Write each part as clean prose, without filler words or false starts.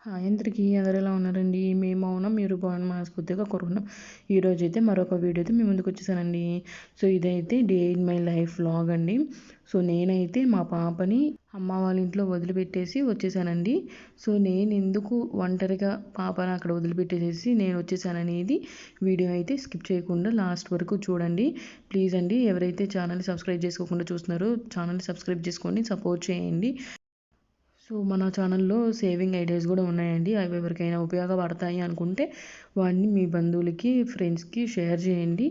Hi అందరికీ అందరు ఎలా ఉన్నారండి? మేము బాగున్నాం, మీరు బాగున్నాం మనస్ఫూర్తిగా కోరుకున్నాం. ఈరోజైతే మరొక వీడియోతో మీ ముందుకు వచ్చేసానండి. సో ఇదైతే day in my life vlog అండి. సో నేనైతే మా పాపని అమ్మ వాళ్ళ ఇంట్లో వదిలిపెట్టేసి వచ్చేసానండి. సో నేను ఎందుకు ఒంటరిగా పాపని అక్కడ వదిలిపెట్టేసేసి నేను వచ్చేసాననేది వీడియో అయితే స్కిప్ చేయకుండా లాస్ట్ వరకు చూడండి ప్లీజ్ అండి. ఎవరైతే ఛానల్ని సబ్స్క్రైబ్ చేసుకోకుండా చూస్తున్నారో ఛానల్ని సబ్స్క్రైబ్ చేసుకొని సపోర్ట్ చేయండి. సో మన ఛానల్లో సేవింగ్ ఐడియాస్ కూడా ఉన్నాయండి. అవి ఎవరికైనా ఉపయోగపడతాయి అనుకుంటే వాటిని మీ బంధువులకి ఫ్రెండ్స్కి షేర్ చేయండి,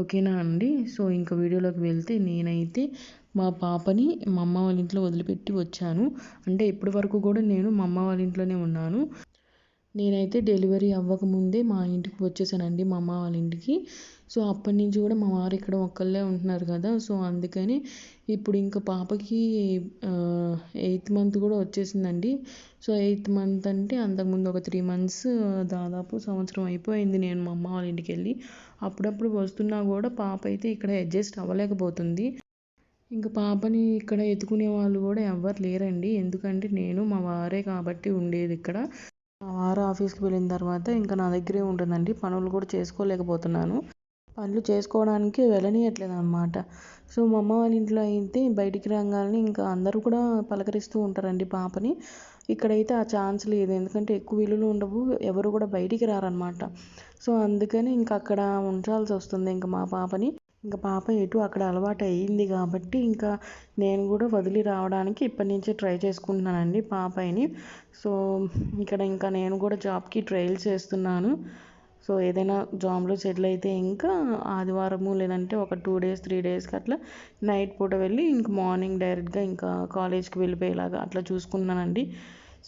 ఓకేనా అండి. సో ఇంకా వీడియోలోకి వెళ్తే నేనైతే మా పాపని మా అమ్మ వాళ్ళ ఇంట్లో వదిలిపెట్టి వచ్చాను. అంటే ఇప్పటి వరకు కూడా నేను మా అమ్మ వాళ్ళ ఇంట్లోనే ఉన్నాను. నేనైతే డెలివరీ అవ్వకముందే మా ఇంటికి వచ్చేసానండి, మా అమ్మ వాళ్ళ ఇంటికి. సో అప్పటి నుంచి కూడా మా వారు ఇక్కడ ఒక్కళ్ళే ఉంటున్నారు కదా, సో అందుకని ఇప్పుడు ఇంకా పాపకి 8th మంత్ కూడా వచ్చేసిందండి. సో 8th మంత్ అంటే అంతకుముందు ఒక 3 months దాదాపు సంవత్సరం అయిపోయింది నేను మా అమ్మ వాళ్ళ ఇంటికి వెళ్ళి. అప్పుడప్పుడు వస్తున్నా కూడా పాప అయితే ఇక్కడ అడ్జస్ట్ అవ్వలేకపోతుంది. ఇంకా పాపని ఇక్కడ ఎత్తుకునే వాళ్ళు కూడా ఎవ్వరు లేరండి, ఎందుకంటే నేను మా వారే కాబట్టి ఉండేది ఇక్కడ. మా వారు ఆఫీస్కి వెళ్ళిన తర్వాత ఇంకా నా దగ్గరే ఉంటుందండి. పనులు కూడా చేసుకోలేకపోతున్నాను, పనులు చేసుకోవడానికి వెళ్ళనీయట్లేదు అనమాట. సో మా అమ్మ వాళ్ళ ఇంట్లో అయితే బయటికి రాగానే ఇంకా అందరూ కూడా పలకరిస్తూ ఉంటారండి పాపని. ఇక్కడైతే ఆ ఛాన్స్ లేదు, ఎందుకంటే ఎక్కువ ఇల్లులు ఉండవు, ఎవరు కూడా బయటికి రారనమాట. సో అందుకని ఇంకా అక్కడ ఉంచాల్సి వస్తుంది ఇంకా మా పాపని. ఇంకా పాప ఎటు అక్కడ అలవాటు అయ్యింది కాబట్టి ఇంకా నేను కూడా వదిలి రావడానికి ఇప్పటి నుంచే ట్రై చేసుకుంటున్నానండి పాపని. సో ఇక్కడ ఇంకా నేను కూడా జాబ్కి ట్రయల్స్ చేస్తున్నాను. సో ఏదైనా జాబ్లో సెటిల్ అయితే ఇంకా ఆదివారము లేదంటే ఒక 2 days 3 daysకి అట్లా నైట్ పూట వెళ్ళి ఇంక మార్నింగ్ డైరెక్ట్గా ఇంకా కాలేజ్కి వెళ్ళిపోయేలాగా అట్లా చూసుకున్నానండి.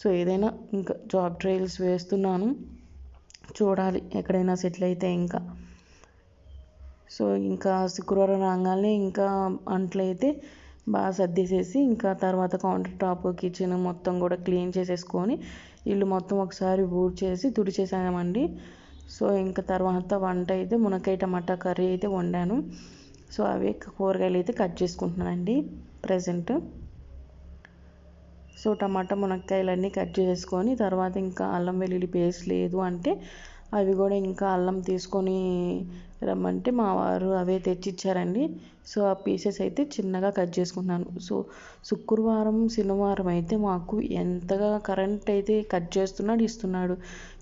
సో ఏదైనా ఇంకా జాబ్ ట్రయల్స్ వేస్తున్నాను, చూడాలి ఎక్కడైనా సెటిల్ అయితే ఇంకా. సో ఇంకా శుక్రవారం రాగానే ఇంకా అంట్లయితే బాగా సర్దేసేసి ఇంకా తర్వాత కౌంటర్ టాప్ కిచెన్ మొత్తం కూడా క్లీన్ చేసేసుకొని ఇల్లు మొత్తం ఒకసారి ఊడ్చేసి తుడిచేసామండి. సో ఇంకా తర్వాత వంట అయితే మునక్కాయ టమాటా కర్రీ అయితే వండాను. సో అవి కూరగాయలు అయితే కట్ చేసుకుంటున్నానండి ప్రజెంట్. సో టమాటా మునక్కాయలన్నీ కట్ చేసుకొని తర్వాత ఇంకా అల్లం వెల్లుల్లి పేస్ట్ లేదు అంటే అవి కూడా ఇంకా అల్లం తీసుకొని రమ్మంటే మా వారు అవే తెచ్చిచ్చారండి. సో ఆ పీసెస్ అయితే చిన్నగా కట్ చేసుకున్నాను. సో శుక్రవారం శనివారం అయితే మాకు ఎంతగా కరెంట్ అయితే కట్ చేస్తున్నాడు ఇస్తున్నాడు.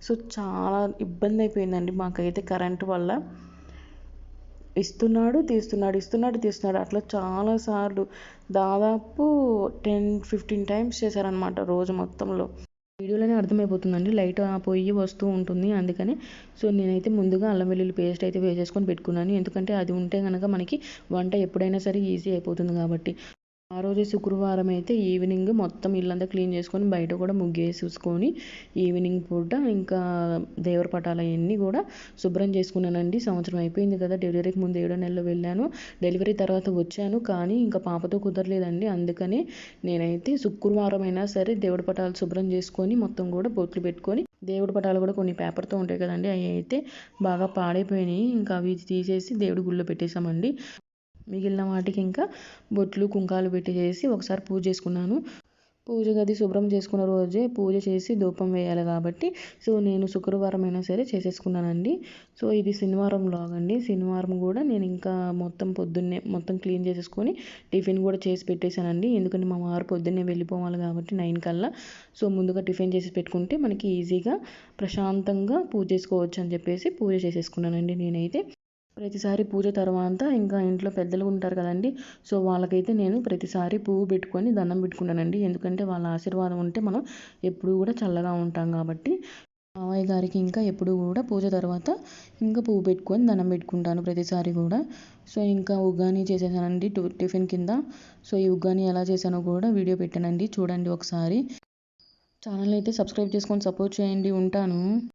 సో చాలా ఇబ్బంది అయిపోయిందండి మాకైతే కరెంటు వల్ల. ఇస్తున్నాడు తీస్తున్నాడు అట్లా చాలాసార్లు దాదాపు 10-15 times చేశారనమాట రోజు మొత్తంలో. వీడియోలోనే అర్థమైపోతుందండి, లైట్ పోయి వస్తూ ఉంటుంది అందుకని. సో నేనైతే ముందుగా అల్లం వెల్లుల్లి పేస్ట్ అయితే వేసేసుకొని పెట్టుకున్నాను, ఎందుకంటే అది ఉంటే కనుక మనకి వంట ఎప్పుడైనా సరే ఈజీ అయిపోతుంది కాబట్టి. ఆ రోజు శుక్రవారం అయితే ఈవినింగ్ మొత్తం ఇల్లంతా క్లీన్ చేసుకొని బయట కూడా ముగ్గేసేసుకొని ఈవినింగ్ పూట ఇంకా దేవుడి పటాలు అవన్నీ కూడా శుభ్రం చేసుకున్నానండి. సంవత్సరం అయిపోయింది కదా, డెలివరీకి ముందు 7వ నెలలో వెళ్ళాను, డెలివరీ తర్వాత వచ్చాను కానీ ఇంకా పాపతో కుదరలేదండి. అందుకని నేనైతే శుక్రవారం అయినా సరే దేవుడి పటాలు శుభ్రం చేసుకొని మొత్తం కూడా బొట్లు పెట్టుకొని, దేవుడి పటాలు కూడా కొన్ని పేపర్తో ఉంటాయి కదండి అవి అయితే బాగా పాడైపోయినాయి, ఇంకా అవి తీసేసి దేవుడి గుళ్ళో పెట్టేశామండి. మిగిలిన వాటికి ఇంకా బొట్లు కుంకాలు పెట్టేసి ఒకసారి పూజ చేసుకున్నాను. పూజ గది శుభ్రం చేసుకున్న రోజే పూజ చేసి ధూపం వేయాలి కాబట్టి సో నేను శుక్రవారం అయినా సరే చేసేసుకున్నానండి. సో ఇది శనివారం వ్లాగ్ అండి. శనివారం కూడా నేను ఇంకా మొత్తం పొద్దున్నే మొత్తం క్లీన్ చేసేసుకొని టిఫిన్ కూడా చేసి పెట్టేశానండి, ఎందుకంటే మా వారు పొద్దున్నే వెళ్ళిపోవాలి కాబట్టి 9 కల్లా. సో ముందుగా టిఫిన్ చేసి పెట్టుకుంటే మనకి ఈజీగా ప్రశాంతంగా పూజ చేసుకోవచ్చు అని చెప్పేసి పూజ చేసేసుకున్నానండి నేనైతే. ప్రతిసారి పూజ తర్వాత ఇంకా ఇంట్లో పెద్దలు ఉంటారు కదండి, సో వాళ్ళకైతే నేను ప్రతిసారి పువ్వు పెట్టుకొని దండం పెట్టుకున్నానండి, ఎందుకంటే వాళ్ళ ఆశీర్వాదం ఉంటే మనం ఎప్పుడూ కూడా చల్లగా ఉంటాం కాబట్టి. మావయ్య గారికి ఇంకా ఎప్పుడు కూడా పూజ తర్వాత ఇంకా పువ్వు పెట్టుకొని దండం పెట్టుకుంటాను ప్రతిసారి కూడా. సో ఇంకా ఉగ్గాని చేసేసానండి టిఫిన్ కింద. సో ఈ ఉగ్గాని ఎలా చేశానో కూడా వీడియో పెట్టానండి, చూడండి ఒకసారి. ఛానల్ అయితే సబ్స్క్రైబ్ చేసుకొని సపోర్ట్ చేయండి, ఉంటాను.